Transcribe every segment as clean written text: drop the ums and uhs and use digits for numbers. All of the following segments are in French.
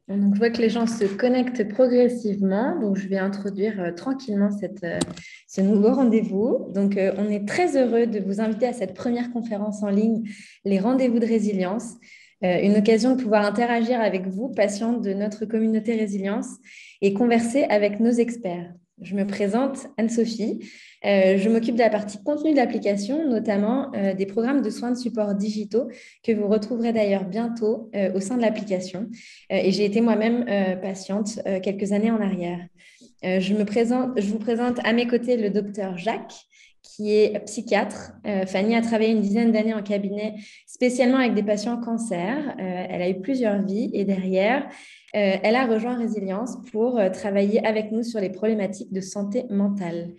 Donc, je vois que les gens se connectent progressivement. Donc, je vais introduire tranquillement ce nouveau rendez-vous. Donc, on est très heureux de vous inviter à cette première conférence en ligne, les rendez-vous de résilience, une occasion de pouvoir interagir avec vous, patients de notre communauté résilience, et converser avec nos experts. Je me présente, Anne-Sophie. Je m'occupe de la partie contenu de l'application, notamment des programmes de soins de support digitaux que vous retrouverez d'ailleurs bientôt au sein de l'application. Et j'ai été moi-même patiente quelques années en arrière. Je vous présente à mes côtés le docteur Jacques, qui est psychiatre. Fanny a travaillé une dizaine d'années en cabinet, spécialement avec des patients cancer. Elle a eu plusieurs vies et derrière, elle a rejoint Résilience pour travailler avec nous sur les problématiques de santé mentale.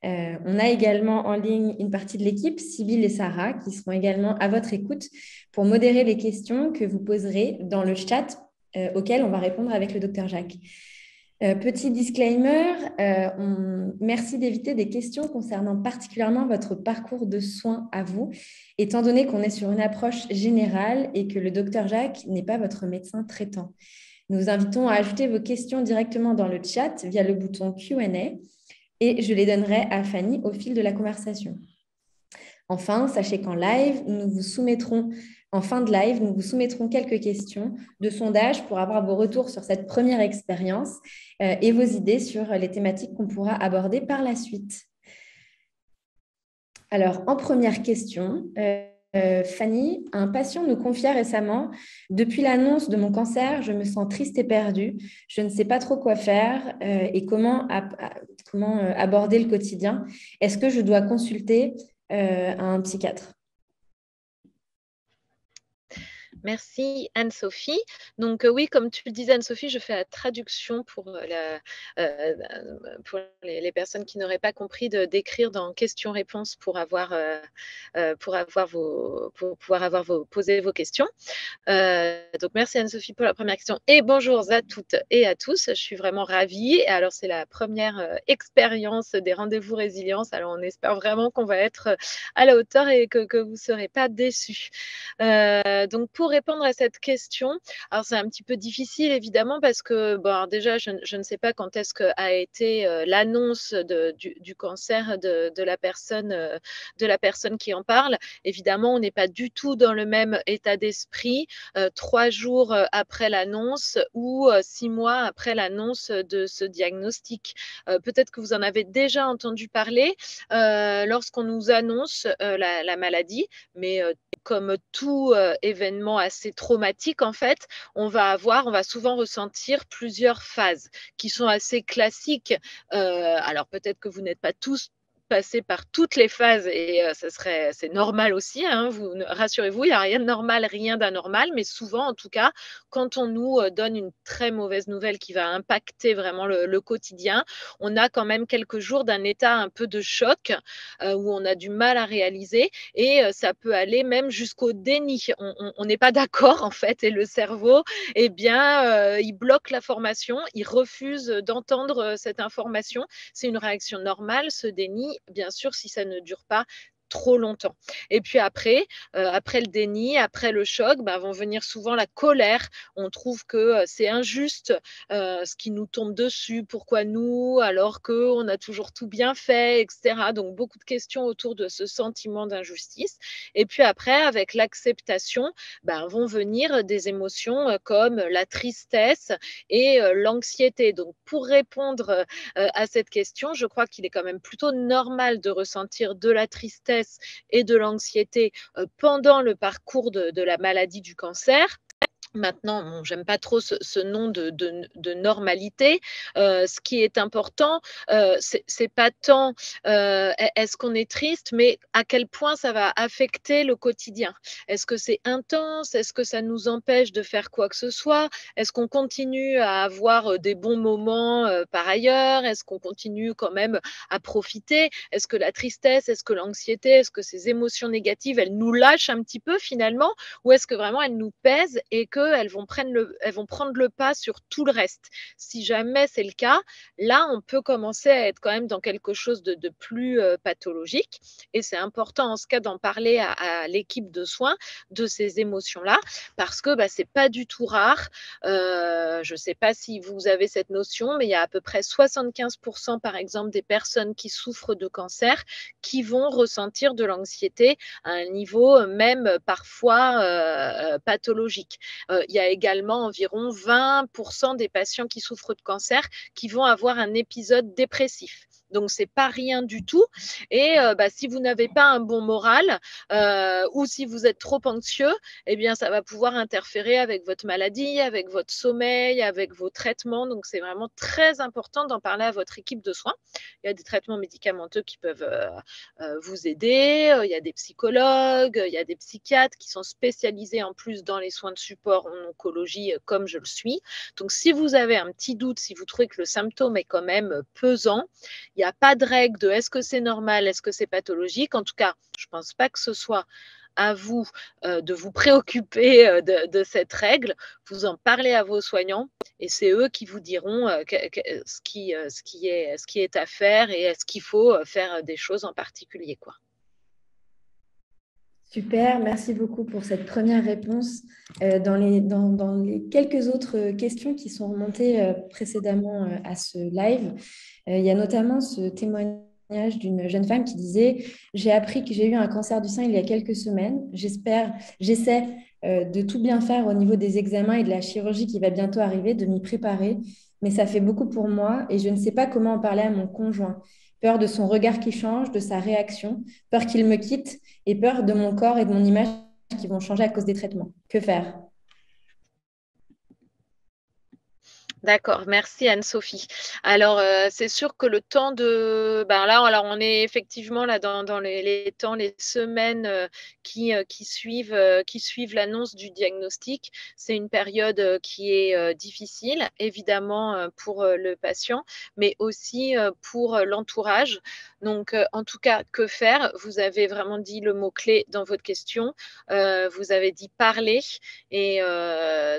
On a également en ligne une partie de l'équipe, Sybille et Sarah, qui seront également à votre écoute pour modérer les questions que vous poserez dans le chat auquel on va répondre avec le docteur Jacques. Petit disclaimer, merci d'éviter des questions concernant particulièrement votre parcours de soins à vous, étant donné qu'on est sur une approche générale et que le docteur Jacques n'est pas votre médecin traitant. Nous vous invitons à ajouter vos questions directement dans le chat via le bouton Q&A et je les donnerai à Fanny au fil de la conversation. Enfin, sachez qu'en live, en fin de live, nous vous soumettrons quelques questions de sondage pour avoir vos retours sur cette première expérience et vos idées sur les thématiques qu'on pourra aborder par la suite. Alors, en première question, Fanny, un patient nous confia récemment: depuis l'annonce de mon cancer, je me sens triste et perdue. Je ne sais pas trop quoi faire et comment aborder le quotidien. Est-ce que je dois consulter un psychiatre? Merci Anne-Sophie. Donc oui, comme tu le disais Anne-Sophie, je fais la traduction pour, pour les personnes qui n'auraient pas compris, d'écrire dans questions-réponses pour pouvoir poser vos questions. Donc merci Anne-Sophie pour la première question et bonjour à toutes et à tous. Je suis vraiment ravie. Alors c'est la première expérience des rendez-vous résilience. Alors on espère vraiment qu'on va être à la hauteur et que vous ne serez pas déçus. Donc pour répondre à cette question, alors c'est un petit peu difficile évidemment parce que bon, déjà je ne sais pas quand est-ce qu'a été l'annonce du cancer de la personne qui en parle. Évidemment, on n'est pas du tout dans le même état d'esprit 3 jours après l'annonce ou 6 mois après l'annonce de ce diagnostic. Peut-être que vous en avez déjà entendu parler lorsqu'on nous annonce la maladie, mais comme tout événement assez traumatique, en fait, on va souvent ressentir plusieurs phases qui sont assez classiques. Alors peut-être que vous n'êtes pas tous passer par toutes les phases et c'est normal aussi, hein, rassurez-vous, il n'y a rien de normal, rien d'anormal, mais souvent en tout cas, quand on nous donne une très mauvaise nouvelle qui va impacter vraiment le quotidien, on a quand même quelques jours d'un état un peu de choc où on a du mal à réaliser et ça peut aller même jusqu'au déni. On n'est pas d'accord en fait et le cerveau, eh bien, il bloque l'information, il refuse d'entendre cette information. C'est une réaction normale, ce déni, bien sûr, si ça ne dure pas trop longtemps. Et puis après le déni, après le choc, vont venir souvent la colère. On trouve que c'est injuste ce qui nous tombe dessus, pourquoi nous, alors qu'on a toujours tout bien fait, etc. Donc beaucoup de questions autour de ce sentiment d'injustice. Et puis après, avec l'acceptation, vont venir des émotions comme la tristesse et l'anxiété. Donc pour répondre à cette question, je crois qu'il est quand même plutôt normal de ressentir de la tristesse et de l'anxiété pendant le parcours de la maladie du cancer. Maintenant, bon, j'aime pas trop ce nom de normalité. Ce qui est important, c'est pas tant est-ce qu'on est triste, mais à quel point ça va affecter le quotidien. Est-ce que c'est intense? Est-ce que ça nous empêche de faire quoi que ce soit? Est-ce qu'on continue à avoir des bons moments par ailleurs? Est-ce qu'on continue quand même à profiter? Est-ce que la tristesse, est-ce que l'anxiété, est-ce que ces émotions négatives, elles nous lâchent un petit peu finalement? Ou est-ce que vraiment elles nous pèsent et que qu'elles vont prendre le pas sur tout le reste. Si jamais c'est le cas, là, on peut commencer à être quand même dans quelque chose de plus pathologique. Et c'est important en ce cas d'en parler à l'équipe de soins de ces émotions-là, parce que c'est pas du tout rare. Je ne sais pas si vous avez cette notion, mais il y a à peu près 75% par exemple des personnes qui souffrent de cancer qui vont ressentir de l'anxiété à un niveau même parfois pathologique. Il y a également environ 20% des patients qui souffrent de cancer qui vont avoir un épisode dépressif. Donc, ce n'est pas rien du tout. Et si vous n'avez pas un bon moral ou si vous êtes trop anxieux, eh bien, ça va pouvoir interférer avec votre maladie, avec votre sommeil, avec vos traitements. Donc, c'est vraiment très important d'en parler à votre équipe de soins. Il y a des traitements médicamenteux qui peuvent vous aider. Il y a des psychologues, il y a des psychiatres qui sont spécialisés en plus dans les soins de support en oncologie, comme je le suis. Donc, si vous avez un petit doute, si vous trouvez que le symptôme est quand même pesant, il n'y a pas de règle de est-ce que c'est normal, est-ce que c'est pathologique. En tout cas, je ne pense pas que ce soit à vous de vous préoccuper de cette règle. Vous en parlez à vos soignants et c'est eux qui vous diront ce qui est à faire et est-ce qu'il faut faire des choses en particulier, quoi. Super, merci beaucoup pour cette première réponse. Dans les quelques autres questions qui sont remontées précédemment à ce live, il y a notamment ce témoignage d'une jeune femme qui disait: j'ai appris que j'ai eu un cancer du sein il y a quelques semaines. J'essaie de tout bien faire au niveau des examens et de la chirurgie qui va bientôt arriver, de m'y préparer, mais ça fait beaucoup pour moi et je ne sais pas comment en parler à mon conjoint. Peur de son regard qui change, de sa réaction, peur qu'il me quitte et peur de mon corps et de mon image qui vont changer à cause des traitements. Que faire? D'accord, merci Anne-Sophie. Alors, c'est sûr que le temps là, alors on est effectivement là dans les temps, les semaines qui suivent l'annonce du diagnostic. C'est une période qui est difficile, évidemment pour le patient, mais aussi pour l'entourage. Donc, en tout cas, que faire? Vous avez vraiment dit le mot-clé dans votre question. Vous avez dit parler. Et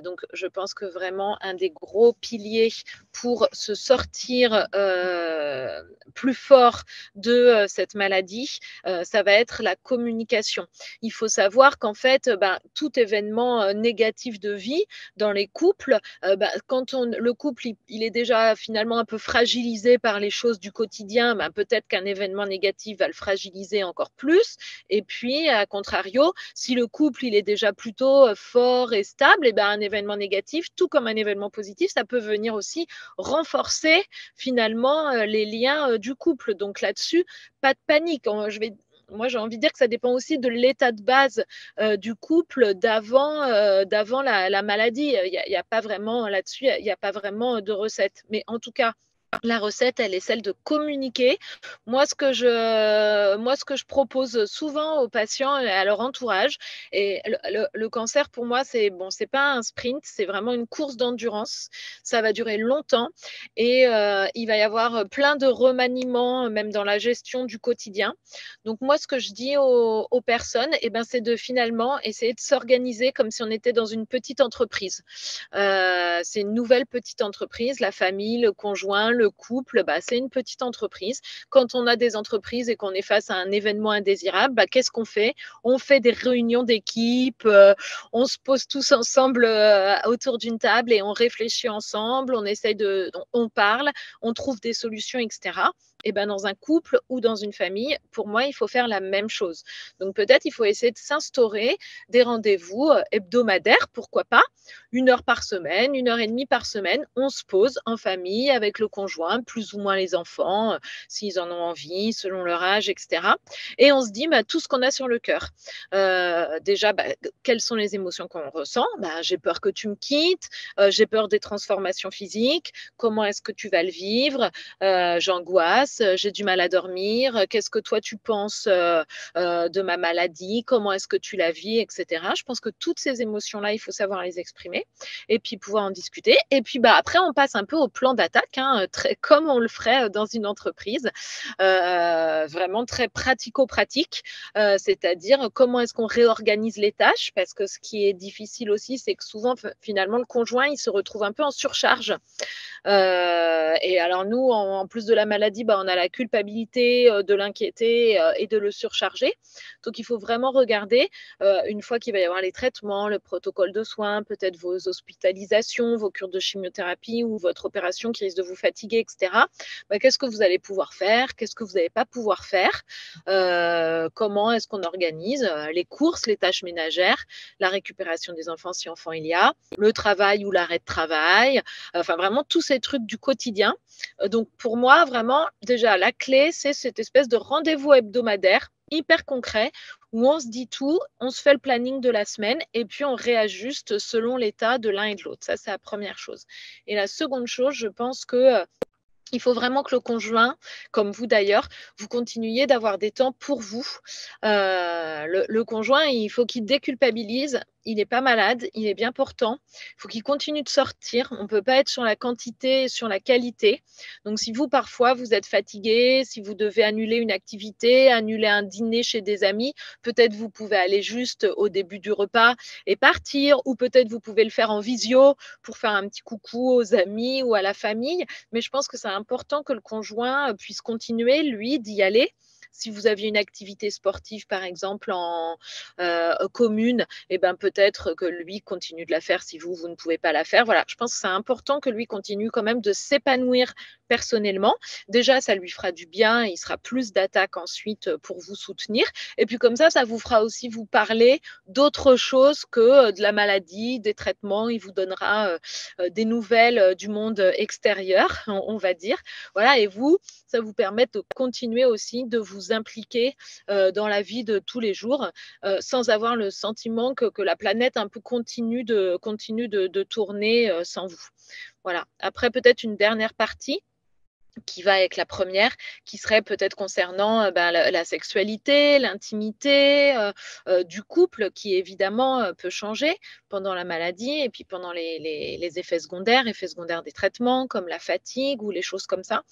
donc, je pense que vraiment, un des gros piliers pour se sortir plus fort de cette maladie, ça va être la communication. Il faut savoir qu'en fait, tout événement négatif de vie dans les couples, quand le couple il est déjà finalement un peu fragilisé par les choses du quotidien, peut-être qu'un événement négatif va le fragiliser encore plus. Et puis, à contrario, si le couple il est déjà plutôt fort et stable, et un événement négatif, tout comme un événement positif, ça peut venir aussi renforcer finalement les liens du couple. Donc là-dessus, pas de panique. Moi, j'ai envie de dire que ça dépend aussi de l'état de base du couple d'avant la maladie. Il y a pas vraiment là-dessus, il n'y a pas vraiment de recette. Mais en tout cas, la recette, elle est celle de communiquer. Moi, ce que je propose souvent aux patients et à leur entourage, et le cancer, pour moi, c'est pas un sprint, c'est vraiment une course d'endurance. Ça va durer longtemps et il va y avoir plein de remaniements, même dans la gestion du quotidien. Donc, moi, ce que je dis aux personnes, c'est de finalement essayer de s'organiser comme si on était dans une petite entreprise. C'est une nouvelle petite entreprise, la famille, le conjoint, le couple, c'est une petite entreprise. Quand on a des entreprises et qu'on est face à un événement indésirable, qu'est-ce qu'on fait? On fait des réunions d'équipe, on se pose tous ensemble autour d'une table et on réfléchit ensemble, on parle, on trouve des solutions, etc. Et dans un couple ou dans une famille, pour moi, il faut faire la même chose. Donc peut-être il faut essayer de s'instaurer des rendez-vous hebdomadaires, pourquoi pas, 1 heure par semaine, 1 heure et demie par semaine, on se pose en famille avec le conjoint, plus ou moins les enfants, s'ils en ont envie, selon leur âge, etc. Et on se dit tout ce qu'on a sur le cœur. Déjà, quelles sont les émotions qu'on ressent? J'ai peur que tu me quittes, j'ai peur des transformations physiques, comment est-ce que tu vas le vivre? J'angoisse, j'ai du mal à dormir, qu'est-ce que toi tu penses de ma maladie, comment est-ce que tu la vis, etc. Je pense que toutes ces émotions-là, il faut savoir les exprimer et puis pouvoir en discuter. Et puis après, on passe un peu au plan d'attaque, comme on le ferait dans une entreprise, vraiment très pratico-pratique, c'est-à-dire comment est-ce qu'on réorganise les tâches, parce que ce qui est difficile aussi, c'est que souvent, finalement, le conjoint, il se retrouve un peu en surcharge. Et alors nous, en plus de la maladie, on a la culpabilité de l'inquiéter et de le surcharger. Donc il faut vraiment regarder, une fois qu'il va y avoir les traitements, le protocole de soins, peut-être vos hospitalisations, vos cures de chimiothérapie ou votre opération qui risque de vous fatiguer, etc. Qu'est-ce que vous allez pouvoir faire? Qu'est-ce que vous n'allez pas pouvoir faire? Comment est-ce qu'on organise les courses, les tâches ménagères, la récupération des enfants si enfant il y a, le travail ou l'arrêt de travail, enfin vraiment tous ces trucs du quotidien. Donc pour moi, vraiment, déjà, la clé, c'est cette espèce de rendez-vous hebdomadaire hyper concret où on se dit tout, on se fait le planning de la semaine et puis on réajuste selon l'état de l'un et de l'autre. Ça, c'est la première chose. Et la seconde chose, je pense que il faut vraiment que le conjoint, comme vous d'ailleurs, vous continuiez d'avoir des temps pour vous. Le conjoint, il faut qu'il déculpabilise. Il n'est pas malade, il est bien portant. Il faut qu'il continue de sortir. On ne peut pas être sur la quantité et sur la qualité. Donc, si vous, parfois, vous êtes fatigué, si vous devez annuler une activité, annuler un dîner chez des amis, peut-être vous pouvez aller juste au début du repas et partir, ou peut-être vous pouvez le faire en visio pour faire un petit coucou aux amis ou à la famille. Mais je pense que c'est important que le conjoint puisse continuer, lui, d'y aller. Si vous aviez une activité sportive, par exemple, en commune, peut-être que lui continue de la faire si vous ne pouvez pas la faire. Voilà, je pense que c'est important que lui continue quand même de s'épanouir personnellement. Déjà, ça lui fera du bien, il sera plus d'attaque ensuite pour vous soutenir. Et puis comme ça vous fera aussi vous parler d'autres choses que de la maladie, des traitements. Il vous donnera des nouvelles du monde extérieur, on va dire. Voilà, et vous, ça vous permet de continuer aussi de vous impliquer dans la vie de tous les jours sans avoir le sentiment que la planète un peu continue de tourner sans vous. Voilà. Après, peut-être une dernière partie qui va avec la première, qui serait peut-être concernant la sexualité, l'intimité du couple, qui évidemment peut changer pendant la maladie et puis pendant les effets secondaires des traitements comme la fatigue ou les choses comme ça.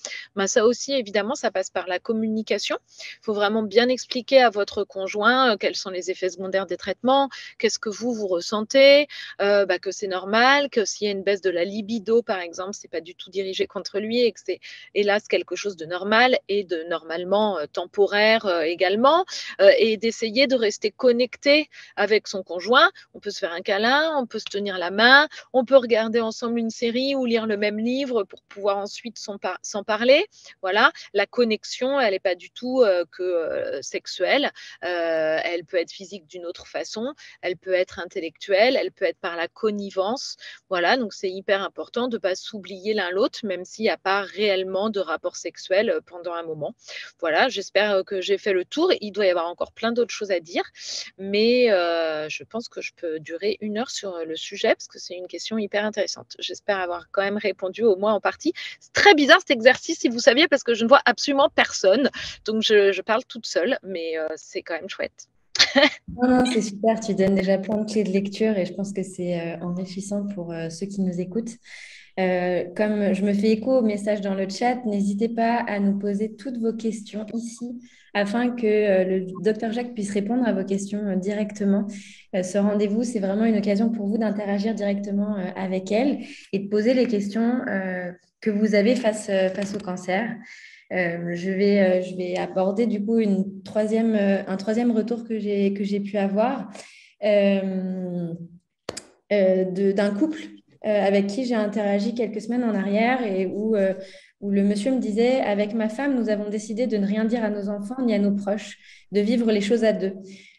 Ça aussi, évidemment, ça passe par la communication. Il faut vraiment bien expliquer à votre conjoint quels sont les effets secondaires des traitements, qu'est-ce que vous ressentez, que c'est normal, que s'il y a une baisse de la libido, par exemple, c'est pas du tout dirigé contre lui et que c'est hélas quelque chose de normal et de normalement temporaire également, et d'essayer de rester connecté avec son conjoint. On peut se faire un câlin, on peut se tenir la main, on peut regarder ensemble une série ou lire le même livre pour pouvoir ensuite s'en parler. Voilà, la connexion, elle n'est pas du tout que sexuelle, elle peut être physique d'une autre façon, elle peut être intellectuelle, elle peut être par la connivence. Voilà, donc c'est hyper important de ne pas s'oublier l'un l'autre, même s'il n'y a pas réellement de rapport sexuel pendant un moment. Voilà, j'espère que j'ai fait le tour. Il doit y avoir encore plein d'autres choses à dire, mais je pense que je peux durer 1 heure sur le sujet parce que c'est une question hyper intéressante. J'espère avoir quand même répondu au moins en partie. C'est très bizarre cet exercice, si vous saviez, parce que je ne vois absolument personne. Donc, je parle toute seule, mais c'est quand même chouette. Non, c'est super, tu donnes déjà plein de clés de lecture et je pense que c'est enrichissant pour ceux qui nous écoutent. Comme je me fais écho au message dans le chat, n'hésitez pas à nous poser toutes vos questions ici afin que le docteur Jacques puisse répondre à vos questions directement. Ce rendez-vous, c'est vraiment une occasion pour vous d'interagir directement avec elle et de poser les questions que vous avez face au cancer. Je vais aborder du coup un troisième retour que j'ai pu avoir d'un couple avec qui j'ai interagi quelques semaines en arrière et où le monsieur me disait, avec ma femme, nous avons décidé de ne rien dire à nos enfants ni à nos proches, de vivre les choses à deux.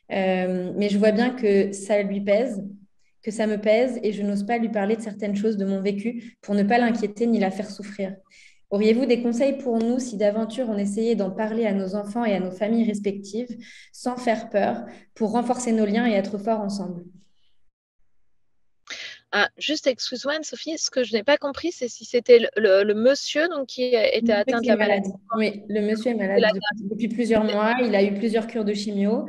Mais je vois bien que ça lui pèse, que ça me pèse et je n'ose pas lui parler de certaines choses de mon vécu pour ne pas l'inquiéter ni la faire souffrir. Auriez-vous des conseils pour nous si d'aventure on essayait d'en parler à nos enfants et à nos familles respectives sans faire peur pour renforcer nos liens et être forts ensemble? Ah, juste, excuse-moi, Anne-Sophie, ce que je n'ai pas compris, c'est si c'était le monsieur donc, qui était Le monsieur atteint de qui est la malade. maladie. Oui, le monsieur est malade depuis plusieurs mois. Il a eu plusieurs cures de chimio.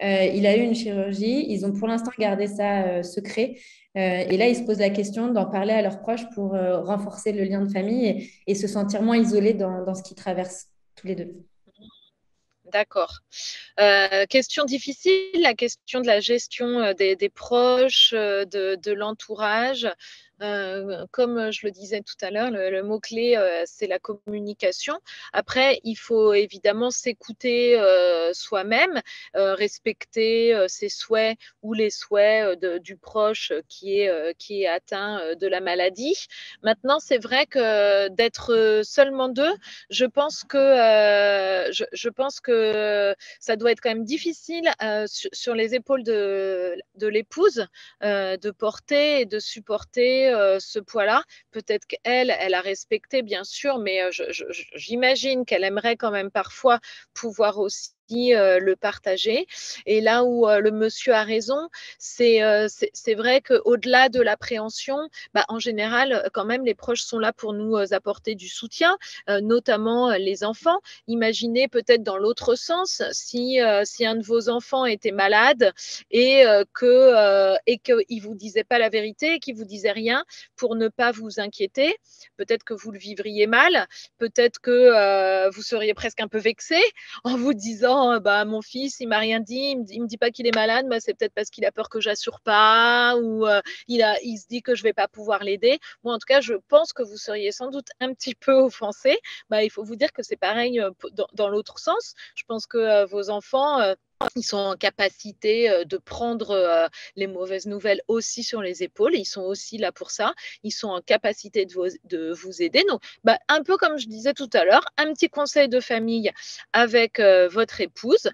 Il a eu une chirurgie. Ils ont pour l'instant gardé ça secret. Et là, ils se posent la question d'en parler à leurs proches pour renforcer le lien de famille et se sentir moins isolés dans ce qu'ils traversent tous les deux. D'accord. Question difficile, la question de la gestion des proches, de l'entourage. Comme je le disais tout à l'heure, le mot-clé, c'est la communication. Après, il faut évidemment s'écouter soi-même, respecter ses souhaits ou les souhaits du proche qui est atteint de la maladie. Maintenant, c'est vrai que d'être seulement deux, je pense que ça doit être quand même difficile sur les épaules de l'épouse de porter et de supporter ce poids-là. Peut-être qu'elle, elle a respecté, bien sûr, mais j'imagine qu'elle aimerait quand même parfois pouvoir aussi le partager. Et là où le monsieur a raison, c'est vrai qu'au-delà de l'appréhension, bah, en général, quand même, les proches sont là pour nous apporter du soutien, notamment les enfants. Imaginez peut-être dans l'autre sens, si un de vos enfants était malade et qu'il vous disait pas la vérité, qu'il vous disait rien pour ne pas vous inquiéter, peut-être que vous le vivriez mal, peut-être que vous seriez presque un peu vexé en vous disant bah mon fils il m'a rien dit, il me dit pas qu'il est malade, bah, c'est peut-être parce qu'il a peur que j'assure pas ou il se dit que je vais pas pouvoir l'aider. Moi en tout cas je pense que vous seriez sans doute un petit peu offensé. Bah, il faut vous dire que c'est pareil dans l'autre sens. Je pense que vos enfants ils sont en capacité de prendre les mauvaises nouvelles aussi sur les épaules. Ils sont aussi là pour ça. Ils sont en capacité de vous aider. Donc, bah, un peu comme je disais tout à l'heure, un petit conseil de famille avec votre épouse.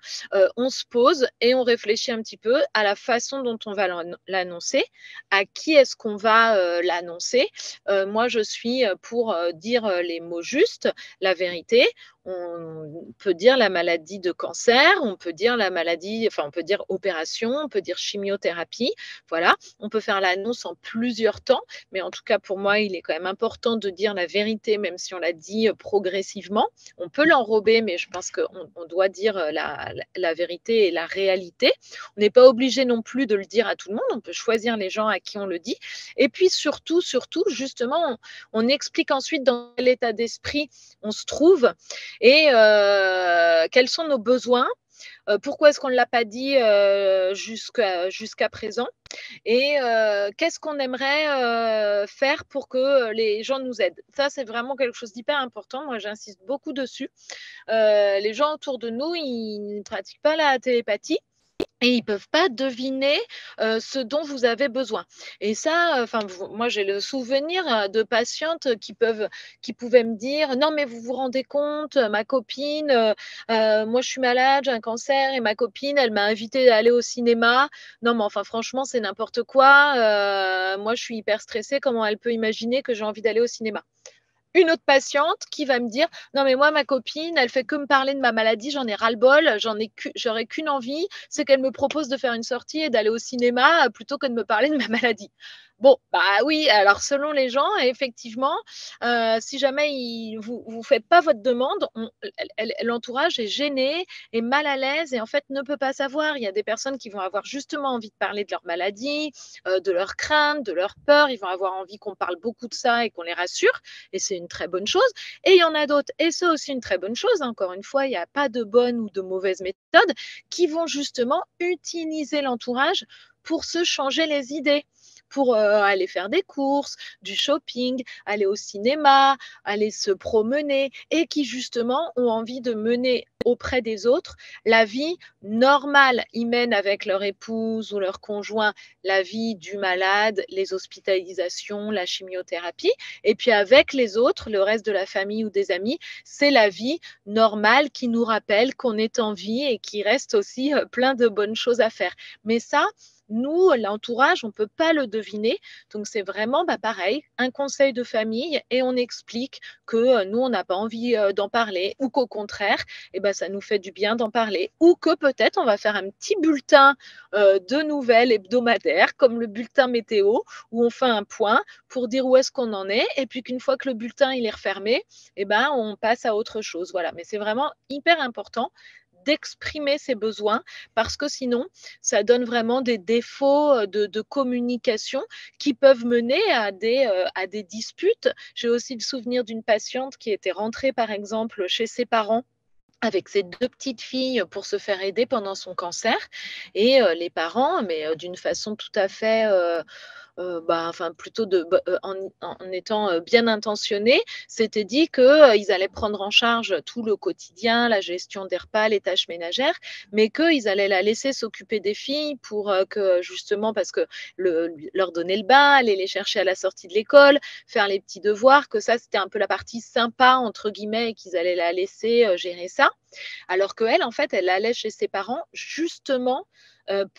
On se pose et on réfléchit un petit peu à la façon dont on va l'annoncer, à qui est-ce qu'on va l'annoncer. Moi, je suis pour dire les mots justes, la vérité. On peut dire la maladie de cancer, on peut dire la maladie, enfin on peut dire opération, on peut dire chimiothérapie, voilà. On peut faire l'annonce en plusieurs temps, mais en tout cas pour moi il est quand même important de dire la vérité, même si on l'a dit progressivement. On peut l'enrober, mais je pense qu'on doit dire la vérité et la réalité. On n'est pas obligé non plus de le dire à tout le monde, on peut choisir les gens à qui on le dit. Et puis surtout, justement, on explique ensuite dans quel état d'esprit on se trouve et quels sont nos besoins, pourquoi est-ce qu'on ne l'a pas dit jusqu'à présent et qu'est-ce qu'on aimerait faire pour que les gens nous aident. Ça, c'est vraiment quelque chose d'hyper important. Moi, j'insiste beaucoup dessus. Les gens autour de nous, ils ne pratiquent pas la télépathie. Et ils ne peuvent pas deviner ce dont vous avez besoin. Et ça, moi, j'ai le souvenir de patientes qui pouvaient me dire, non, mais vous vous rendez compte, ma copine, moi, je suis malade, j'ai un cancer, et ma copine, elle m'a invitée à aller au cinéma. Non, mais enfin, franchement, c'est n'importe quoi. Moi, je suis hyper stressée. Comment elle peut imaginer que j'ai envie d'aller au cinéma? Une autre patiente qui va me dire non mais moi ma copine elle fait que me parler de ma maladie, j'en ai ras-le-bol, j'aurais qu'une envie, c'est qu'elle me propose de faire une sortie et d'aller au cinéma plutôt que de me parler de ma maladie. Bon, bah oui, alors selon les gens, effectivement, si jamais vous ne faites pas votre demande, l'entourage est gêné, est mal à l'aise et en fait ne peut pas savoir. Il y a des personnes qui vont avoir justement envie de parler de leur maladie, de leurs craintes, de leurs peurs. Ils vont avoir envie qu'on parle beaucoup de ça et qu'on les rassure. Et c'est une très bonne chose. Et il y en a d'autres, et c'est aussi une très bonne chose. Encore une fois, il n'y a pas de bonne ou de mauvaise méthode qui vont justement utiliser l'entourage pour se changer les idées, pour aller faire des courses, du shopping, aller au cinéma, aller se promener et qui justement ont envie de mener auprès des autres la vie normale. Ils mènent avec leur épouse ou leur conjoint la vie du malade, les hospitalisations, la chimiothérapie. Et puis avec les autres, le reste de la famille ou des amis, c'est la vie normale qui nous rappelle qu'on est en vie et qu'il reste aussi plein de bonnes choses à faire. Mais ça, nous, l'entourage, on ne peut pas le deviner. Donc, c'est vraiment pareil, un conseil de famille et on explique que nous, on n'a pas envie d'en parler ou qu'au contraire, ça nous fait du bien d'en parler. Ou que peut-être on va faire un petit bulletin de nouvelles hebdomadaires comme le bulletin météo où on fait un point pour dire où est-ce qu'on en est. Et puis qu'une fois que le bulletin il est refermé, on passe à autre chose. Voilà. Mais c'est vraiment hyper important d'exprimer ses besoins, parce que sinon, ça donne vraiment des défauts de communication qui peuvent mener à des disputes. J'ai aussi le souvenir d'une patiente qui était rentrée, par exemple, chez ses parents avec ses 2 petites filles pour se faire aider pendant son cancer et les parents, mais d'une façon tout à fait, enfin plutôt en étant, bien intentionnés, s'étaient dit que, ils allaient prendre en charge tout le quotidien, la gestion des repas, les tâches ménagères, mais qu'ils allaient la laisser s'occuper des filles pour, que justement parce que leur donner le bain, aller les chercher à la sortie de l'école, faire les petits devoirs, que ça, c'était un peu la partie «sympa» entre guillemets et qu'ils allaient la laisser, gérer ça. Alors qu'elle, en fait, elle allait chez ses parents justement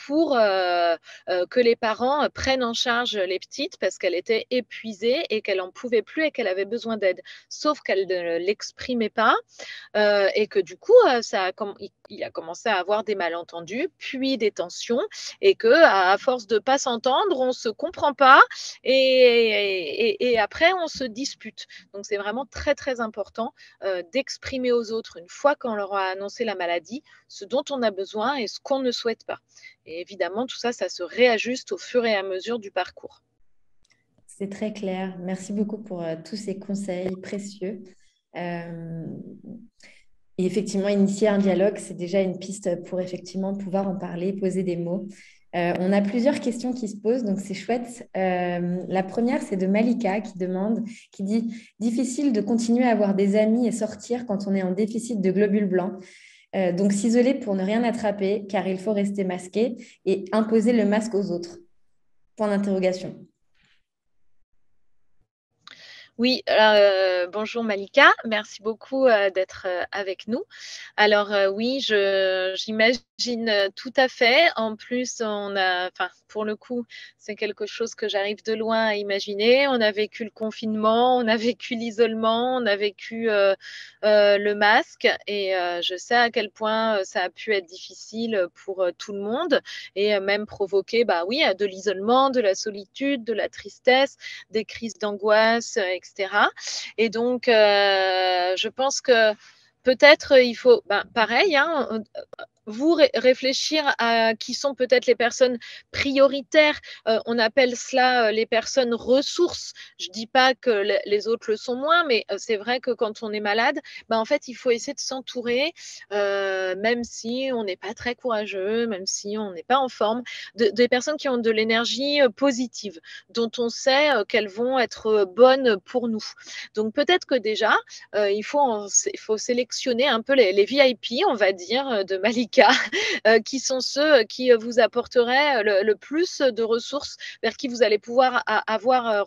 pour que les parents prennent en charge les petites parce qu'elle était épuisée et qu'elle n'en pouvait plus et qu'elle avait besoin d'aide. Sauf qu'elle ne l'exprimait pas et que du coup, il a commencé à avoir des malentendus, puis des tensions, et que à force de pas s'entendre, on se comprend pas et après on se dispute. Donc c'est vraiment très très important d'exprimer aux autres une fois qu'on leur a annoncé la maladie, ce dont on a besoin et ce qu'on ne souhaite pas. Et évidemment, tout ça, ça se réajuste au fur et à mesure du parcours. C'est très clair. Merci beaucoup pour tous ces conseils précieux. Euh, et effectivement, initier un dialogue, c'est déjà une piste pour effectivement pouvoir en parler, poser des mots. On a plusieurs questions qui se posent, donc c'est chouette. La première, c'est de Malika qui demande, qui dit, difficile de continuer à avoir des amis et sortir quand on est en déficit de globules blancs. Donc s'isoler pour ne rien attraper, car il faut rester masqué et imposer le masque aux autres. Point d'interrogation. Oui, bonjour Malika, merci beaucoup d'être avec nous. Alors oui, j'imagine tout à fait. En plus, pour le coup, c'est quelque chose que j'arrive de loin à imaginer. On a vécu le confinement, on a vécu l'isolement, on a vécu le masque, et je sais à quel point ça a pu être difficile pour tout le monde et même provoquer, bah oui, de l'isolement, de la solitude, de la tristesse, des crises d'angoisse, etc. Et donc, je pense que peut-être il faut, pareil, hein, vous réfléchir à qui sont peut-être les personnes prioritaires. On appelle cela les personnes ressources. Je ne dis pas que les autres le sont moins, mais c'est vrai que quand on est malade, en fait, il faut essayer de s'entourer, même si on n'est pas très courageux, même si on n'est pas en forme, des personnes qui ont de l'énergie positive, dont on sait qu'elles vont être bonnes pour nous. Donc peut-être que déjà, il faut sélectionner un peu les VIP, on va dire, de Malika, qui sont ceux qui vous apporteraient le plus de ressources, vers qui vous allez pouvoir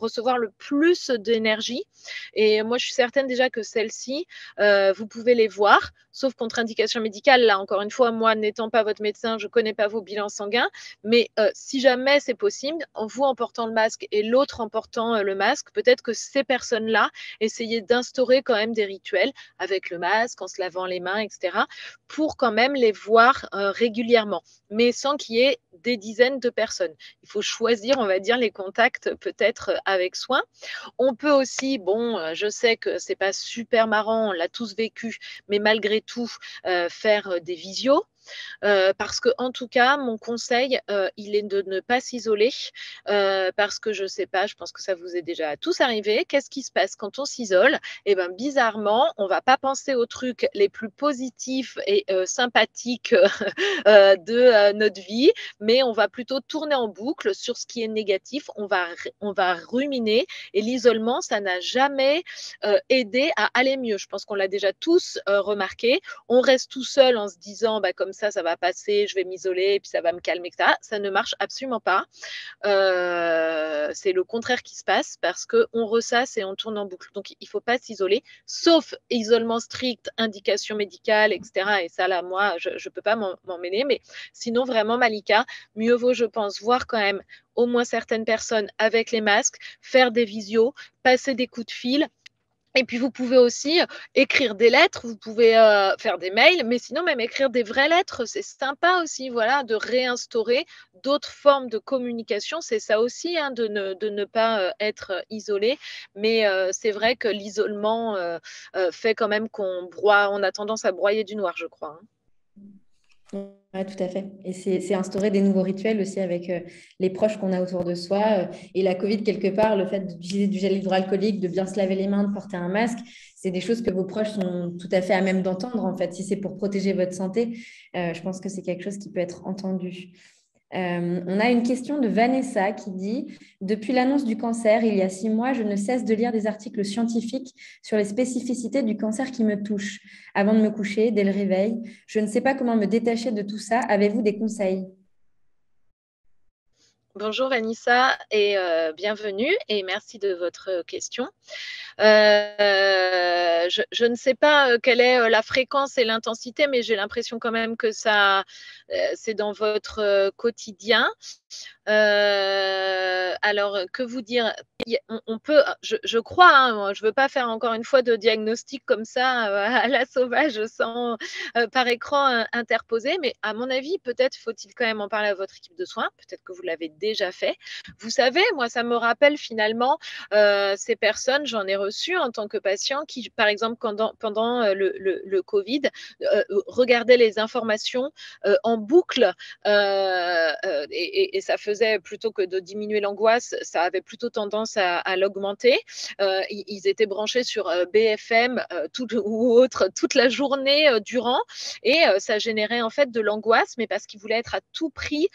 recevoir le plus d'énergie. Et moi, je suis certaine déjà que celles-ci, vous pouvez les voir, sauf contre-indication médicale. Là, encore une fois, moi, n'étant pas votre médecin, je ne connais pas vos bilans sanguins, mais si jamais c'est possible, vous en portant le masque et l'autre en portant le masque, peut-être que ces personnes-là, essayez d'instaurer quand même des rituels avec le masque, en se lavant les mains, etc., pour quand même les voir régulièrement, mais sans qu'il y ait des dizaines de personnes. Il faut choisir, on va dire, les contacts peut-être avec soin. On peut aussi, je sais que c'est pas super marrant, on l'a tous vécu, mais malgré tout, faire des visios. Parce que en tout cas, mon conseil, il est de ne pas s'isoler, parce que je sais pas, je pense que ça vous est déjà tous arrivé. Qu'est-ce qui se passe quand on s'isole? Eh ben, bizarrement, on va pas penser aux trucs les plus positifs et sympathiques de notre vie, mais on va plutôt tourner en boucle sur ce qui est négatif. On va ruminer, et l'isolement, ça n'a jamais aidé à aller mieux. Je pense qu'on l'a déjà tous remarqué. On reste tout seul en se disant, comme ça va passer, je vais m'isoler et puis ça va me calmer, etc. Ça ne marche absolument pas. C'est le contraire qui se passe, parce qu'on ressasse et on tourne en boucle. Donc, il ne faut pas s'isoler, sauf isolement strict, indication médicale, etc. Et ça, là, moi, je ne peux pas m'en mêler. Mais sinon, vraiment, Malika, mieux vaut, je pense, voir quand même au moins certaines personnes avec les masques, faire des visios, passer des coups de fil. Et puis, vous pouvez aussi écrire des lettres, vous pouvez faire des mails, mais sinon, même écrire des vraies lettres, c'est sympa aussi, voilà, de réinstaurer d'autres formes de communication. C'est ça aussi, hein, de ne pas être isolé. Mais c'est vrai que l'isolement fait quand même on a tendance à broyer du noir, je crois, hein. Ouais, tout à fait. Et c'est instaurer des nouveaux rituels aussi avec les proches qu'on a autour de soi. Et la Covid, quelque part, le fait d'utiliser du gel hydroalcoolique, de bien se laver les mains, de porter un masque, c'est des choses que vos proches sont tout à fait à même d'entendre, en fait. Si c'est pour protéger votre santé, je pense que c'est quelque chose qui peut être entendu. On a une question de Vanessa qui dit: Depuis l'annonce du cancer, il y a 6 mois, je ne cesse de lire des articles scientifiques sur les spécificités du cancer qui me touchent. Avant de me coucher, dès le réveil, je ne sais pas comment me détacher de tout ça. Avez-vous des conseils? Bonjour Vanessa et bienvenue et merci de votre question. Je ne sais pas quelle est la fréquence et l'intensité, mais j'ai l'impression quand même que ça, c'est dans votre quotidien. Alors, que vous dire? On peut, je crois, hein, je ne veux pas faire encore une fois de diagnostic comme ça à la sauvage sans par écran interposé, mais à mon avis, peut-être faut-il quand même en parler à votre équipe de soins. Peut-être que vous l'avez déjà fait. Vous savez, moi, ça me rappelle finalement ces personnes, j'en ai reçu en tant que patient qui, par exemple, pendant le Covid, regardaient les informations en boucle et ça faisait plutôt que de diminuer l'angoisse, ça avait plutôt tendance à l'augmenter. Ils étaient branchés sur BFM ou autre toute la journée durant et ça générait en fait de l'angoisse, mais parce qu'ils voulaient être à tout prix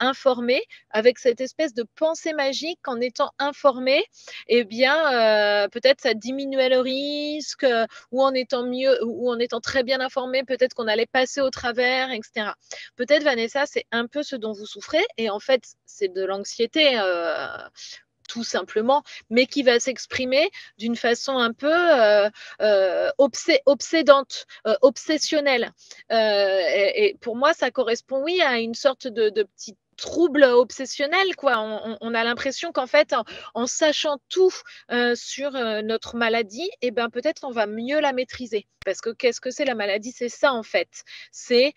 informés avec cette espèce de pensée magique qu'en étant informés, eh bien, peut-être ça diminuait le risque ou en étant mieux ou en étant très bien informé, peut-être qu'on allait passer au travers, etc. Peut-être, Vanessa, c'est un peu ce dont vous souffrez et en fait, c'est de l'anxiété. Tout simplement, mais qui va s'exprimer d'une façon un peu obsédante, obsessionnelle. Et pour moi, ça correspond, oui, à une sorte de petit trouble obsessionnel, quoi. On a l'impression qu'en fait, en sachant tout sur notre maladie, eh ben, peut-être on va mieux la maîtriser. Parce que qu'est-ce que c'est la maladie? C'est ça, en fait. C'est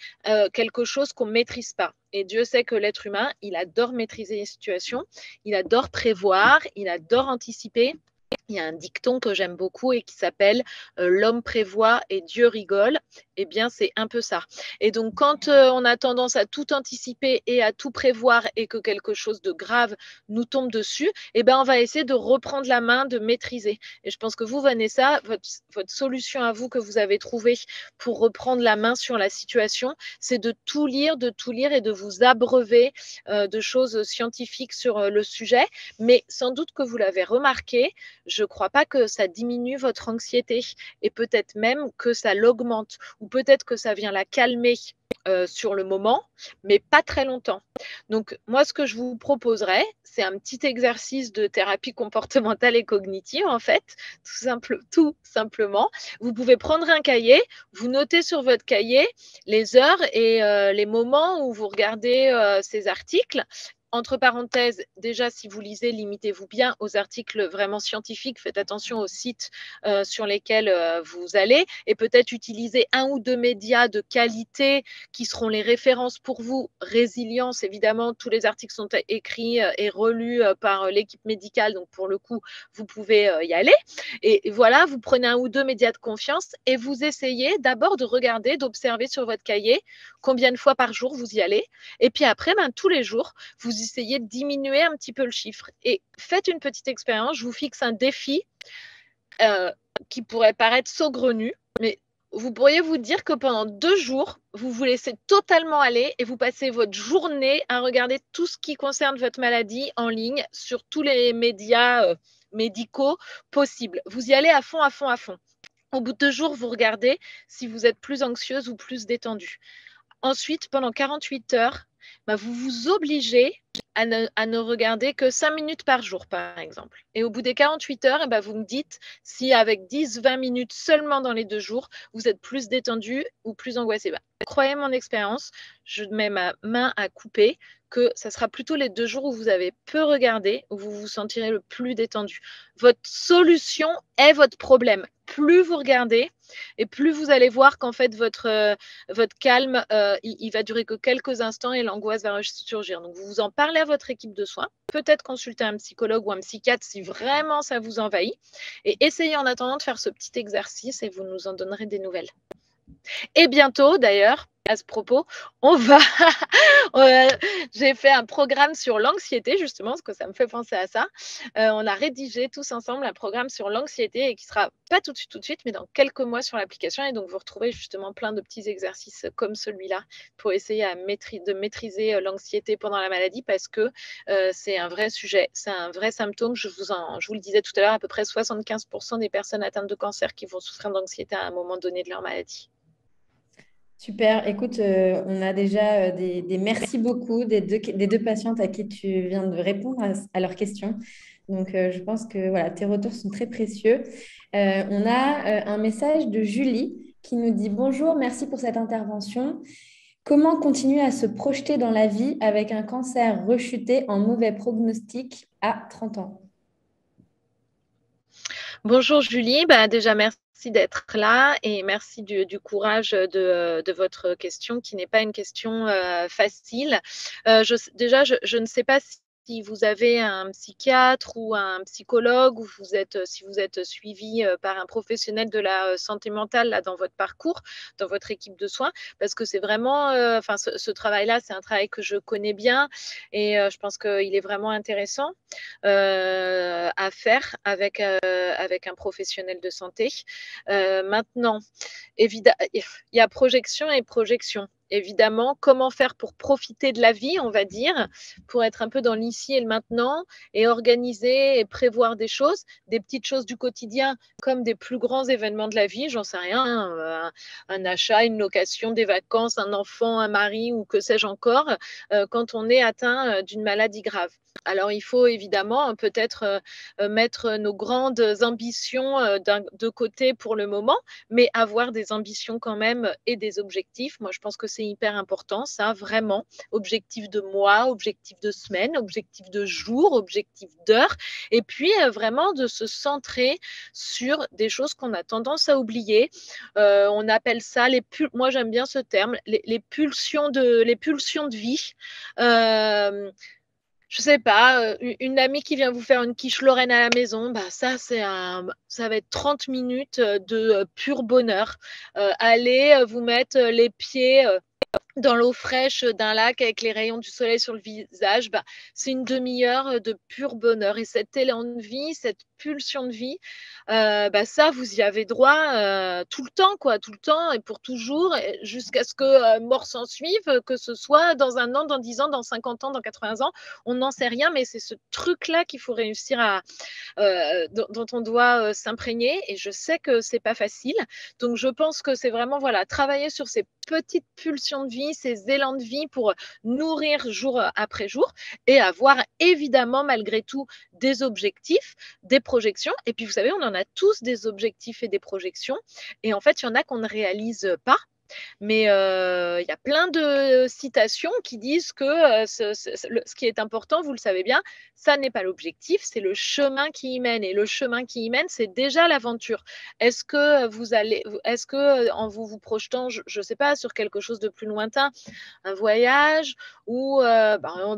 quelque chose qu'on ne maîtrise pas. Et Dieu sait que l'être humain, il adore maîtriser les situations, il adore prévoir, il adore anticiper. Il y a un dicton que j'aime beaucoup et qui s'appelle l'homme prévoit et Dieu rigole. Eh bien, c'est un peu ça. Et donc, quand on a tendance à tout anticiper et à tout prévoir et que quelque chose de grave nous tombe dessus, eh bien, on va essayer de reprendre la main, de maîtriser. Et je pense que vous, Vanessa, votre solution à vous que vous avez trouvée pour reprendre la main sur la situation, c'est de tout lire et de vous abreuver de choses scientifiques sur le sujet. Mais sans doute que vous l'avez remarqué, je ne crois pas que ça diminue votre anxiété et peut-être même que ça l'augmente ou peut-être que ça vient la calmer sur le moment, mais pas très longtemps. Donc, moi, ce que je vous proposerais, c'est un petit exercice de thérapie comportementale et cognitive, en fait, tout simplement. Vous pouvez prendre un cahier, vous notez sur votre cahier les heures et les moments où vous regardez ces articles. Entre parenthèses, déjà, si vous lisez, limitez-vous bien aux articles vraiment scientifiques. Faites attention aux sites sur lesquels vous allez et peut-être utiliser un ou deux médias de qualité qui seront les références pour vous. Résilience, évidemment, tous les articles sont écrits et relus par l'équipe médicale. Donc, pour le coup, vous pouvez y aller. Et voilà, vous prenez un ou deux médias de confiance et vous essayez d'abord de regarder, d'observer sur votre cahier combien de fois par jour vous y allez. Et puis après, tous les jours, vous essayez de diminuer un petit peu le chiffre. Et faites une petite expérience. Je vous fixe un défi qui pourrait paraître saugrenu, mais vous pourriez vous dire que pendant 2 jours, vous vous laissez totalement aller et vous passez votre journée à regarder tout ce qui concerne votre maladie en ligne sur tous les médias médicaux possibles. Vous y allez à fond, à fond, à fond. Au bout de 2 jours, vous regardez si vous êtes plus anxieuse ou plus détendue. Ensuite, pendant 48 heures, vous vous obligez à ne regarder que 5 minutes par jour, par exemple. Et au bout des 48 heures, vous me dites si avec 10-20 minutes seulement dans les 2 jours, vous êtes plus détendu ou plus angoissé. Croyez mon expérience, je mets ma main à couper que ça sera plutôt les 2 jours où vous avez peu regardé, où vous vous sentirez le plus détendu. Votre solution est votre problème. Plus vous regardez et plus vous allez voir qu'en fait, votre calme, il va durer que quelques instants et l'angoisse va surgir. Donc, vous en parlez à votre équipe de soins. Peut-être consulter un psychologue ou un psychiatre si vraiment ça vous envahit. Et essayez en attendant de faire ce petit exercice et vous nous en donnerez des nouvelles. Et bientôt, d'ailleurs, à ce propos, on va j'ai fait un programme sur l'anxiété justement, parce que ça me fait penser à ça. On a rédigé tous ensemble un programme sur l'anxiété et qui sera pas tout de suite, mais dans quelques mois sur l'application et donc vous retrouvez justement plein de petits exercices comme celui-là pour essayer de maîtriser, l'anxiété pendant la maladie parce que, c'est un vrai sujet, c'est un vrai symptôme. Je vous le disais tout à l'heure, à peu près 75 des personnes atteintes de cancer qui vont souffrir d'anxiété à un moment donné de leur maladie. Super. Écoute, on a déjà des merci beaucoup des deux patientes à qui tu viens de répondre à leurs questions. Donc, je pense que voilà, tes retours sont très précieux. On a un message de Julie qui nous dit: Bonjour, merci pour cette intervention. Comment continuer à se projeter dans la vie avec un cancer rechuté en mauvais pronostic à 30 ans? Bonjour Julie, bah, déjà merci d'être là et merci du courage de votre question qui n'est pas une question facile. Déjà, je ne sais pas si vous avez un psychiatre ou un psychologue ou si vous êtes suivi par un professionnel de la santé mentale là, dans votre parcours, dans votre équipe de soins, parce que c'est vraiment, enfin, ce travail-là, c'est un travail que je connais bien et je pense qu'il est vraiment intéressant à faire avec un professionnel de santé. Maintenant, il y a projection et projection. Évidemment, comment faire pour profiter de la vie, on va dire, pour être un peu dans l'ici et le maintenant et organiser et prévoir des choses, des petites choses du quotidien comme des plus grands événements de la vie, j'en sais rien, un achat, une location, des vacances, un enfant, un mari ou que sais-je encore, quand on est atteint d'une maladie grave. Alors, il faut évidemment peut-être mettre nos grandes ambitions de côté pour le moment, mais avoir des ambitions quand même et des objectifs. Moi, je pense que c'est hyper important, ça, vraiment. Objectif de mois, objectif de semaine, objectif de jour, objectif d'heure. Et puis, vraiment de se centrer sur des choses qu'on a tendance à oublier. On appelle ça moi, j'aime bien ce terme, les pulsions de vie. Je sais pas, une amie qui vient vous faire une quiche Lorraine à la maison, bah, ça va être 30 minutes, de, pur bonheur. Aller, vous mettre, les pieds, dans l'eau fraîche d'un lac avec les rayons du soleil sur le visage, bah, c'est une demi-heure de pur bonheur et cet élan de vie, cette pulsion de vie, bah, ça, vous y avez droit, tout le temps, quoi, tout le temps et pour toujours et jusqu'à ce que, mort s'en suive, que ce soit dans 1 an, dans 10 ans, dans 50 ans, dans 80 ans, on n'en sait rien, mais c'est ce truc-là qu'il faut réussir dont on doit, s'imprégner et je sais que c'est pas facile. Donc je pense que c'est vraiment, voilà, travailler sur ces petites pulsions de vie, ces élans de vie pour nourrir jour après jour et avoir évidemment malgré tout des objectifs, des projections. Et puis vous savez, on en a tous des objectifs et des projections. Et en fait, il y en a qu'on ne réalise pas. Mais il y a plein de citations qui disent que ce qui est important, vous le savez bien, ça n'est pas l'objectif, c'est le chemin qui y mène. Et le chemin qui y mène, c'est déjà l'aventure. Est-ce que en vous projetant, je ne sais pas, sur quelque chose de plus lointain, un voyage ou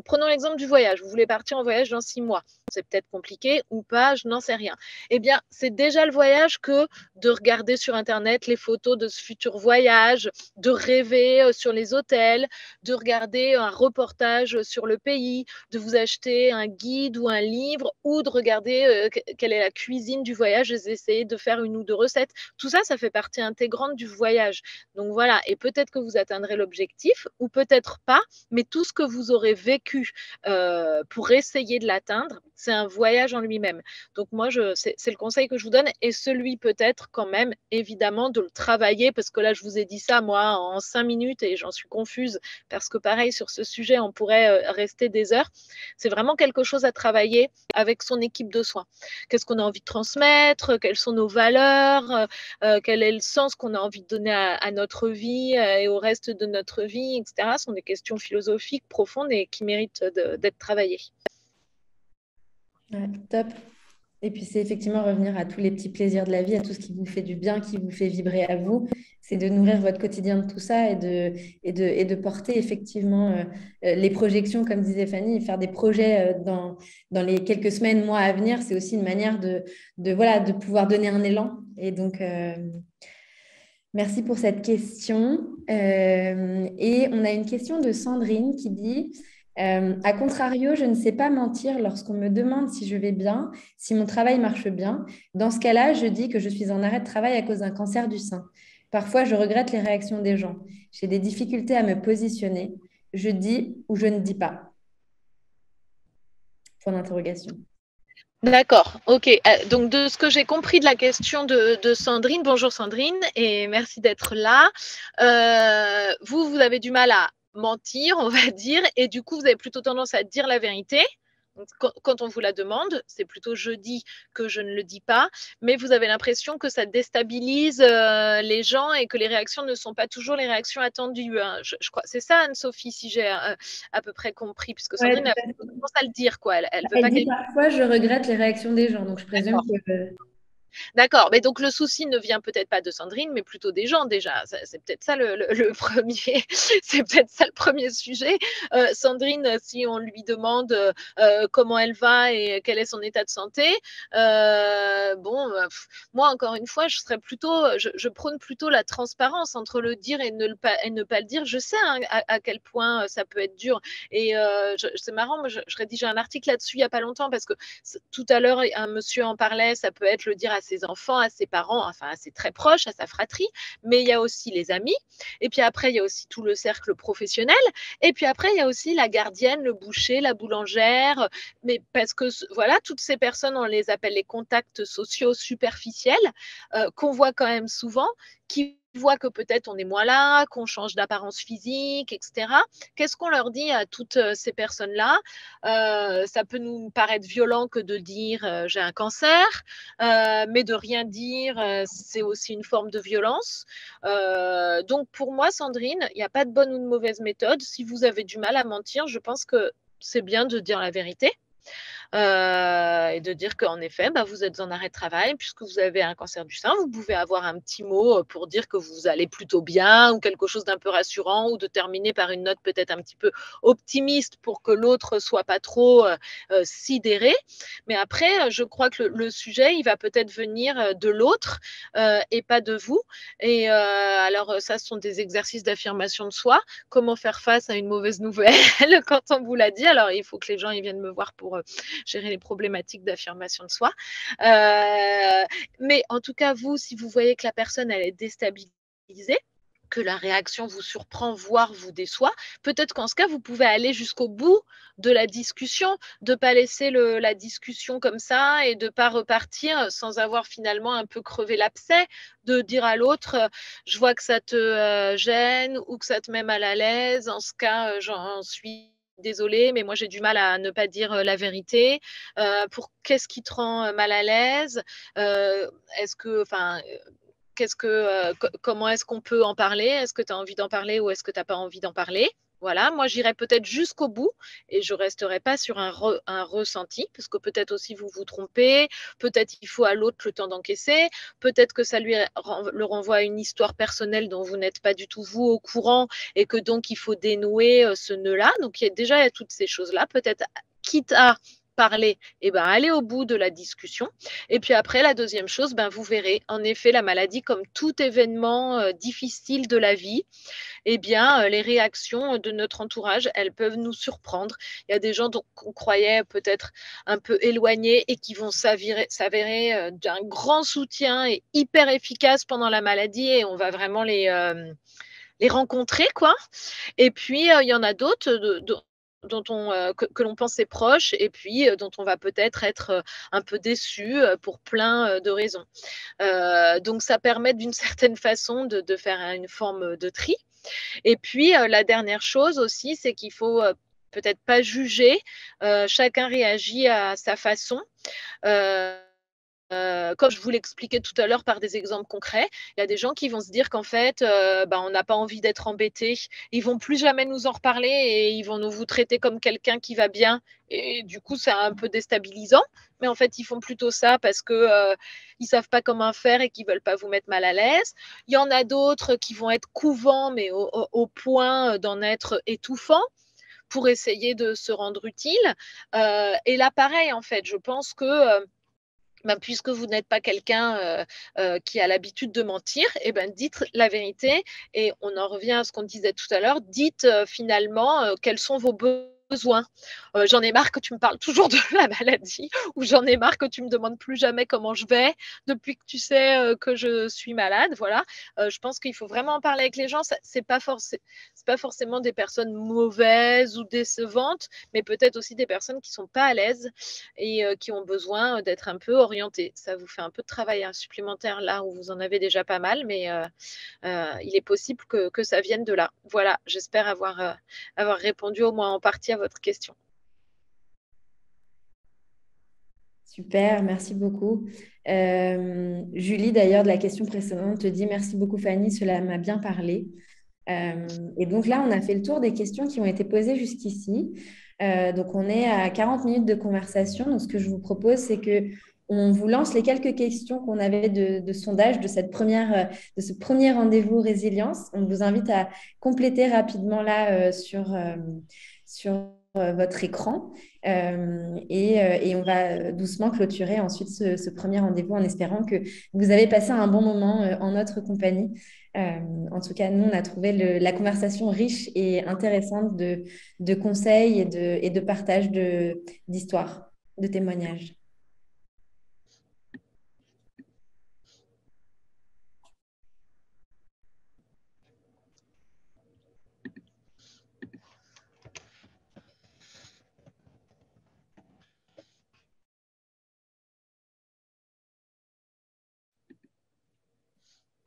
prenons l'exemple du voyage. Vous voulez partir en voyage dans 6 mois. C'est peut-être compliqué ou pas, je n'en sais rien. Eh bien, c'est déjà le voyage que de regarder sur Internet les photos de ce futur voyage, de rêver sur les hôtels, de regarder un reportage sur le pays, de vous acheter un guide ou un livre ou de regarder quelle est la cuisine du voyage et d'essayer de faire 1 ou 2 recettes. Tout ça, ça fait partie intégrante du voyage. Donc voilà, et peut-être que vous atteindrez l'objectif ou peut-être pas, mais tout ce que vous aurez vécu pour essayer de l'atteindre, c'est un voyage en lui-même. Donc moi, c'est le conseil que je vous donne et celui peut-être quand même, évidemment, de le travailler parce que là, je vous ai dit ça, moi, en 5 minutes et j'en suis confuse parce que pareil, sur ce sujet, on pourrait rester des heures. C'est vraiment quelque chose à travailler avec son équipe de soins. Qu'est-ce qu'on a envie de transmettre? Quelles sont nos valeurs? Quel est le sens qu'on a envie de donner à notre vie et au reste de notre vie, etc. Ce sont des questions philosophiques profondes et qui méritent d'être travaillées. Ouais, top. Et puis, c'est effectivement revenir à tous les petits plaisirs de la vie, à tout ce qui vous fait du bien, qui vous fait vibrer à vous. C'est de nourrir votre quotidien de tout ça et de porter effectivement les projections, comme disait Fanny, et faire des projets dans les quelques semaines, mois à venir. C'est aussi une manière voilà, de pouvoir donner un élan. Et donc, Merci pour cette question. Et on a une question de Sandrine qui dit, à contrario, je ne sais pas mentir lorsqu'on me demande si je vais bien, si mon travail marche bien. Dans ce cas-là, je dis que je suis en arrêt de travail à cause d'un cancer du sein. Parfois, je regrette les réactions des gens. J'ai des difficultés à me positionner. Je dis ou je ne dis pas. Point d'interrogation. D'accord, ok. Donc, de ce que j'ai compris de la question de Sandrine, bonjour Sandrine, et merci d'être là. Vous avez du mal à mentir, on va dire, et du coup, vous avez plutôt tendance à dire la vérité. Donc, quand on vous la demande, c'est plutôt je dis que je ne le dis pas, mais vous avez l'impression que ça déstabilise les gens et que les réactions ne sont pas toujours les réactions attendues, hein. Je crois, c'est ça, Anne-Sophie, si j'ai à peu près compris, puisque Ouais, Sandrine a tendance à le dire, quoi. Elle veut elle pas dit qu'elle. parfois, je regrette les réactions des gens. Donc, je présume que… D'accord, mais donc le souci ne vient peut-être pas de Sandrine, mais plutôt des gens déjà. C'est peut-être ça le premier, c'est peut-être ça le premier sujet. Sandrine, si on lui demande comment elle va et quel est son état de santé, moi encore une fois, je prône plutôt la transparence entre le dire et ne pas le dire. Je sais hein, à quel point ça peut être dur. Et c'est marrant, moi, je rédigeais un article là-dessus il n'y a pas longtemps parce que tout à l'heure, un monsieur en parlait, ça peut être le dire à ses enfants, à ses parents, enfin à ses très proches, à sa fratrie, mais il y a aussi les amis, et puis après, il y a aussi tout le cercle professionnel, et puis après, il y a aussi la gardienne, le boucher, la boulangère, mais parce que voilà, toutes ces personnes, on les appelle les contacts sociaux superficiels, qu'on voit quand même souvent, qui voient que peut-être on est moins là, qu'on change d'apparence physique, etc. Qu'est-ce qu'on leur dit à toutes ces personnes-là? Ça peut nous paraître violent que de dire j'ai un cancer, mais de rien dire, c'est aussi une forme de violence. Donc pour moi, Sandrine, il n'y a pas de bonne ou de mauvaise méthode. Si vous avez du mal à mentir, je pense que c'est bien de dire la vérité. Et de dire qu'en effet, bah, vous êtes en arrêt de travail puisque vous avez un cancer du sein. Vous pouvez avoir un petit mot pour dire que vous allez plutôt bien ou quelque chose d'un peu rassurant ou de terminer par une note peut-être un petit peu optimiste pour que l'autre soit pas trop sidéré. Mais après, je crois que le sujet, il va peut-être venir de l'autre et pas de vous. Et alors, ça, ce sont des exercices d'affirmation de soi. Comment faire face à une mauvaise nouvelle quand on vous l'a dit? Alors, il faut que les gens ils viennent me voir pour gérer les problématiques d'affirmation de soi. Mais en tout cas, vous, si vous voyez que la personne, elle est déstabilisée, que la réaction vous surprend, voire vous déçoit, peut-être qu'en ce cas, vous pouvez aller jusqu'au bout de la discussion, de ne pas laisser la discussion comme ça et de ne pas repartir sans avoir finalement un peu crevé l'abcès, de dire à l'autre, je vois que ça te gêne ou que ça te met mal à l'aise. En ce cas, j'en suis désolée, mais moi j'ai du mal à ne pas dire la vérité. Qu'est-ce qui te rend mal à l'aise? Est-ce que, enfin, comment est-ce qu'on peut en parler? Est-ce que tu as envie d'en parler ou est-ce que tu n'as pas envie d'en parler? Voilà, moi j'irai peut-être jusqu'au bout et je ne resterai pas sur un ressenti, parce que peut-être aussi vous vous trompez, peut-être il faut à l'autre le temps d'encaisser, peut-être que ça le renvoie à une histoire personnelle dont vous n'êtes pas du tout vous au courant et que donc il faut dénouer ce nœud-là. Donc il y a toutes ces choses-là, peut-être quitte à parler, et ben, aller au bout de la discussion. Et puis après, la deuxième chose, ben, vous verrez, en effet, la maladie, comme tout événement difficile de la vie, eh bien, les réactions de notre entourage, elles peuvent nous surprendre. Il y a des gens qu'on croyait peut-être un peu éloignés et qui vont s'avérer d'un grand soutien et hyper efficace pendant la maladie et on va vraiment les rencontrer, quoi. Et puis, il y en a d'autres que l'on pensait proches et puis dont on va peut-être être un peu déçu pour plein de raisons. Donc, ça permet d'une certaine façon de faire une forme de tri. Et puis, la dernière chose aussi, c'est qu'il faut peut-être pas juger. Chacun réagit à sa façon. Euh, comme je vous l'expliquais tout à l'heure par des exemples concrets, il y a des gens qui vont se dire qu'en fait, on n'a pas envie d'être embêtés. Ils vont plus jamais nous en reparler et ils vont vous traiter comme quelqu'un qui va bien. Et du coup, c'est un peu déstabilisant. Mais en fait, ils font plutôt ça parce que ils savent pas comment faire et qu'ils veulent pas vous mettre mal à l'aise. Il y en a d'autres qui vont être couvants, mais au point d'en être étouffants pour essayer de se rendre utile. Et là, pareil, en fait, je pense que ben, puisque vous n'êtes pas quelqu'un qui a l'habitude de mentir, et ben, dites la vérité. Et on en revient à ce qu'on disait tout à l'heure. Dites finalement quels sont vos besoins. J'en ai marre que tu me parles toujours de la maladie, ou j'en ai marre que tu me demandes plus jamais comment je vais depuis que tu sais que je suis malade. Voilà. Je pense qu'il faut vraiment en parler avec les gens. C'est pas forcément des personnes mauvaises ou décevantes, mais peut-être aussi des personnes qui sont pas à l'aise et qui ont besoin d'être un peu orientées. Ça vous fait un peu de travail supplémentaire là où vous en avez déjà pas mal, mais il est possible que ça vienne de là. Voilà, j'espère avoir répondu au moins en partie à votre question. Super, merci beaucoup. Julie, d'ailleurs, de la question précédente, te dit merci beaucoup, Fanny, cela m'a bien parlé. Et donc là, on a fait le tour des questions qui ont été posées jusqu'ici. Donc, on est à 40 minutes de conversation. Donc, ce que je vous propose, c'est que on vous lance les quelques questions qu'on avait de sondage de de ce premier rendez-vous résilience. On vous invite à compléter rapidement là sur votre écran. Et on va doucement clôturer ensuite ce premier rendez-vous en espérant que vous avez passé un bon moment en notre compagnie. En tout cas, nous, on a trouvé la conversation riche et intéressante de conseils et de partage d'histoires, de témoignages.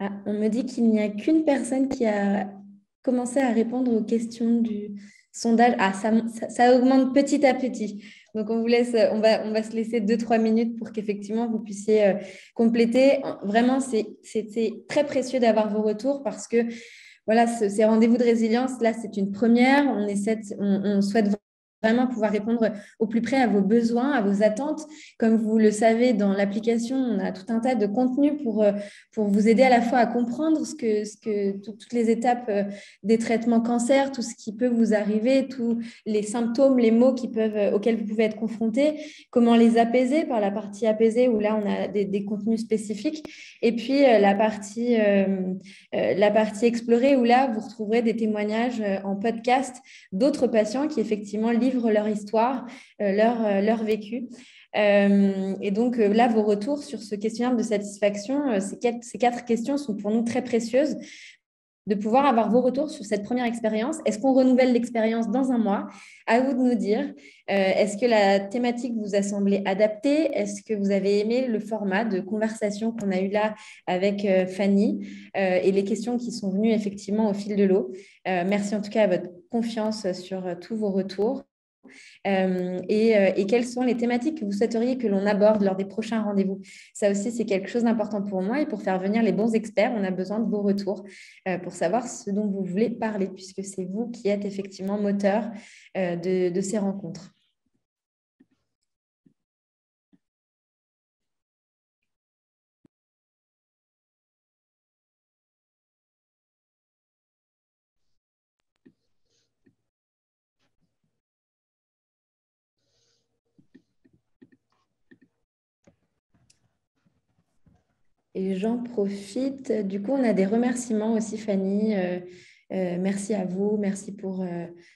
Ah, on me dit qu'il n'y a qu'une personne qui a commencé à répondre aux questions du sondage. Ah, ça augmente petit à petit. Donc, on vous laisse, on va se laisser 2-3 minutes pour qu'effectivement vous puissiez compléter. Vraiment, c'est très précieux d'avoir vos retours parce que voilà, ces rendez-vous de résilience, là, c'est une première. On souhaite vraiment pouvoir répondre au plus près à vos besoins, à vos attentes. Comme vous le savez, dans l'application, on a tout un tas de contenus pour vous aider à la fois à comprendre toutes les étapes des traitements cancer, tout ce qui peut vous arriver, tous les symptômes, les maux auxquels vous pouvez être confrontés, comment les apaiser par la partie apaisée où là, on a des contenus spécifiques. Et puis, la partie explorée où là, vous retrouverez des témoignages en podcast d'autres patients qui effectivement livrent leur histoire, leur vécu. Et donc là, vos retours sur ce questionnaire de satisfaction, ces 4 questions sont pour nous très précieuses de pouvoir avoir vos retours sur cette première expérience. Est-ce qu'on renouvelle l'expérience dans un mois? À vous de nous dire. Est-ce que la thématique vous a semblé adaptée? Est-ce que vous avez aimé le format de conversation qu'on a eu là avec Fanny et les questions qui sont venues effectivement au fil de l'eau? Merci en tout cas à votre confiance sur tous vos retours. Et quelles sont les thématiques que vous souhaiteriez que l'on aborde lors des prochains rendez-vous? Ça aussi, c'est quelque chose d'important pour moi. Et pour faire venir les bons experts, on a besoin de vos retours pour savoir ce dont vous voulez parler, puisque c'est vous qui êtes effectivement moteur de ces rencontres. Et j'en profite. Du coup, on a des remerciements aussi, Fanny. Merci à vous. Merci pour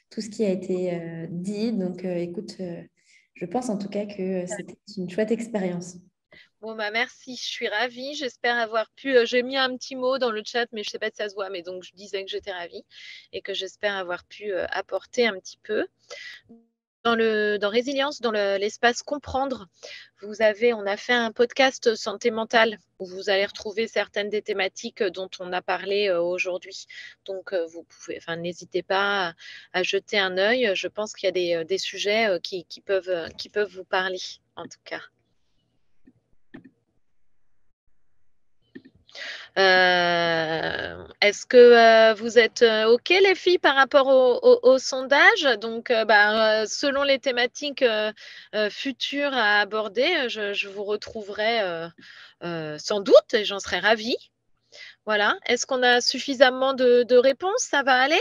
tout ce qui a été dit. Donc, écoute, je pense en tout cas que c'était une chouette expérience. Bon, bah merci, je suis ravie. J'espère avoir pu. J'ai mis un petit mot dans le chat, mais je ne sais pas si ça se voit. Mais donc, je disais que j'étais ravie et que j'espère avoir pu apporter un petit peu. Dans Résilience, dans l'espace Comprendre, on a fait un podcast santé mentale où vous allez retrouver certaines des thématiques dont on a parlé aujourd'hui. Donc, n'hésitez pas à jeter un œil. Je pense qu'il y a des sujets qui peuvent vous parler, en tout cas. Est-ce que vous êtes OK, les filles, par rapport au sondage? Donc, selon les thématiques futures à aborder, je vous retrouverai sans doute et j'en serais ravie. Voilà. Est-ce qu'on a suffisamment de réponses? Ça va aller?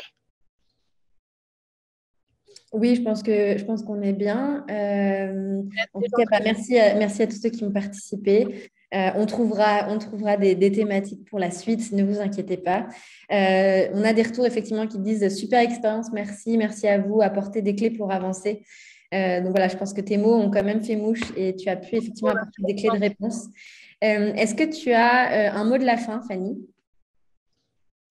Oui, je pense qu'on est bien. En Des tout gens cas, bah, très merci à tous ceux qui ont participé. On trouvera des thématiques pour la suite, ne vous inquiétez pas. On a des retours effectivement qui disent super expérience, merci à vous, apporter des clés pour avancer. Donc voilà, je pense que tes mots ont quand même fait mouche et tu as pu effectivement apporter des clés de contents. réponse. Est-ce que tu as un mot de la fin, Fanny?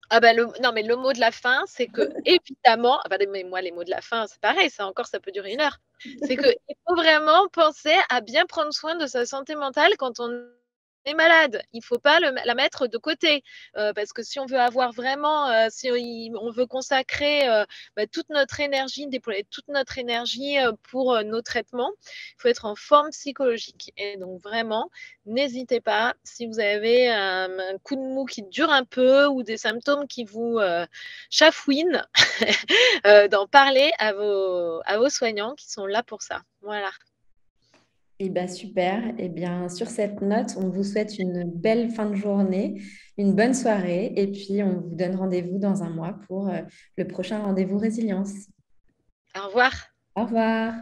Ah bah non, mais le mot de la fin, c'est que évidemment, ah bah, mais moi les mots de la fin, c'est pareil, ça encore, ça peut durer 1 heure. C'est que il faut vraiment penser à bien prendre soin de sa santé mentale quand on est malade. Il ne faut pas la mettre de côté parce que si on veut avoir vraiment, si on veut consacrer bah, toute notre énergie, déployer toute notre énergie pour nos traitements, il faut être en forme psychologique. Et donc vraiment, n'hésitez pas, si vous avez un coup de mou qui dure un peu ou des symptômes qui vous chafouinent, d'en parler à vos soignants qui sont là pour ça. Voilà. Eh bien, super. Eh bien, sur cette note, on vous souhaite une belle fin de journée, une bonne soirée, et puis on vous donne rendez-vous dans un mois pour le prochain rendez-vous résilience. Au revoir. Au revoir.